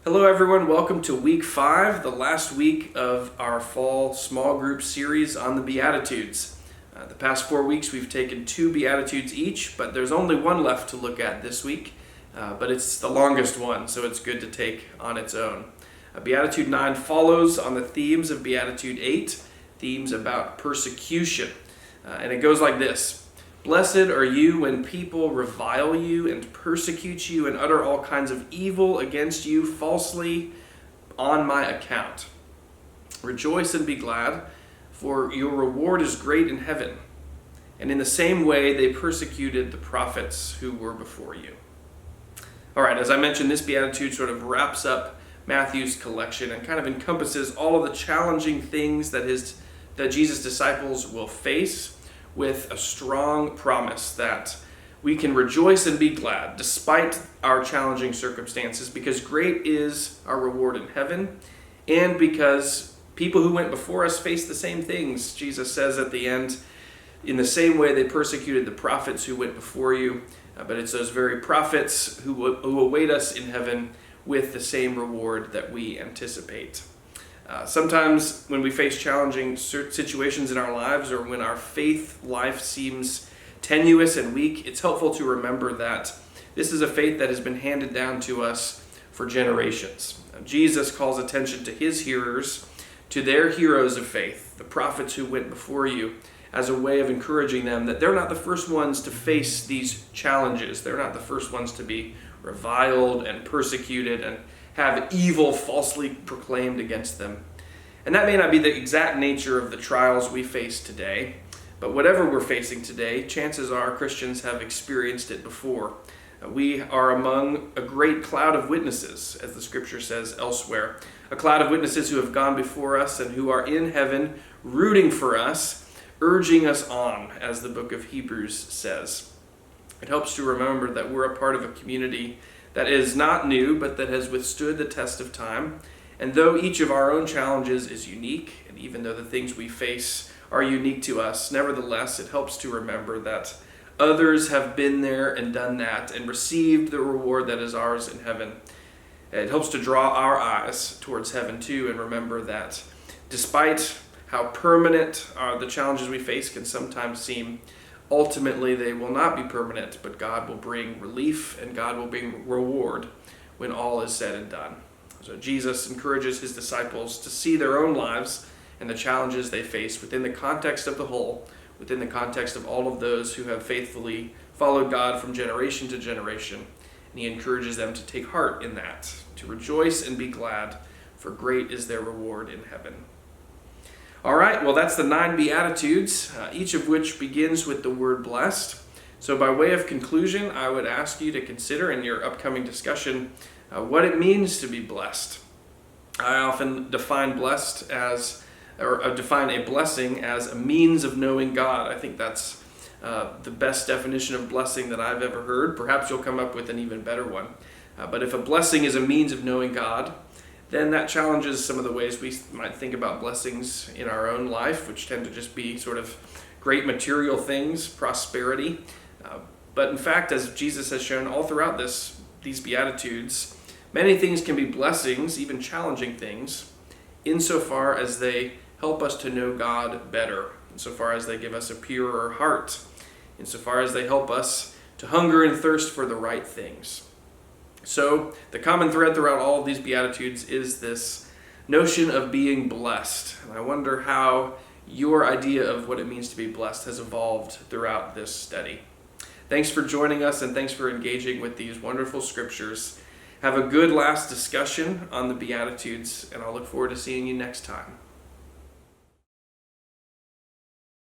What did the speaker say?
Hello everyone, welcome to week 5, the last week of our fall small group series on the Beatitudes. The past 4 weeks we've taken 2 Beatitudes each, but there's only one left to look at this week, but it's the longest one, so it's good to take on its own. Beatitude 9 follows on the themes of Beatitude 8, themes about persecution, and it goes like this. Blessed are you when people revile you and persecute you and utter all kinds of evil against you falsely on my account. Rejoice and be glad, for your reward is great in heaven. And in the same way they persecuted the prophets who were before you. All right, as I mentioned, this beatitude sort of wraps up Matthew's collection and kind of encompasses all of the challenging things that Jesus' disciples will face, with a strong promise that we can rejoice and be glad despite our challenging circumstances, because great is our reward in heaven, and because people who went before us faced the same things. Jesus says at the end, in the same way they persecuted the prophets who went before you, but it's those very prophets who await us in heaven with the same reward that we anticipate. Sometimes when we face challenging situations in our lives, or when our faith life seems tenuous and weak, it's helpful to remember that this is a faith that has been handed down to us for generations. Jesus calls attention to his hearers, to their heroes of faith, the prophets who went before you, as a way of encouraging them that they're not the first ones to face these challenges. They're not the first ones to be reviled and persecuted and have evil falsely proclaimed against them. And that may not be the exact nature of the trials we face today, but whatever we're facing today, chances are Christians have experienced it before. We are among a great cloud of witnesses, as the scripture says elsewhere, a cloud of witnesses who have gone before us and who are in heaven rooting for us, urging us on, as the book of Hebrews says. It helps to remember that we're a part of a community that is not new, but that has withstood the test of time. And though each of our own challenges is unique, and even though the things we face are unique to us, nevertheless, it helps to remember that others have been there and done that and received the reward that is ours in heaven. It helps to draw our eyes towards heaven too, and remember that despite how permanent the challenges we face can sometimes seem, ultimately, they will not be permanent, but God will bring relief and God will bring reward when all is said and done. So Jesus encourages his disciples to see their own lives and the challenges they face within the context of the whole, within the context of all of those who have faithfully followed God from generation to generation. And he encourages them to take heart in that, to rejoice and be glad, for great is their reward in heaven. All right, well, that's the 9 Beatitudes, each of which begins with the word blessed. So by way of conclusion, I would ask you to consider in your upcoming discussion what it means to be blessed. I often define define a blessing as a means of knowing God. I think that's the best definition of blessing that I've ever heard. Perhaps you'll come up with an even better one. But if a blessing is a means of knowing God, then that challenges some of the ways we might think about blessings in our own life, which tend to just be sort of great material things, prosperity. But in fact, as Jesus has shown all throughout these Beatitudes, many things can be blessings, even challenging things, insofar as they help us to know God better, insofar as they give us a purer heart, insofar as they help us to hunger and thirst for the right things. So the common thread throughout all of these Beatitudes is this notion of being blessed. And I wonder how your idea of what it means to be blessed has evolved throughout this study. Thanks for joining us, and thanks for engaging with these wonderful scriptures. Have a good last discussion on the Beatitudes, and I'll look forward to seeing you next time.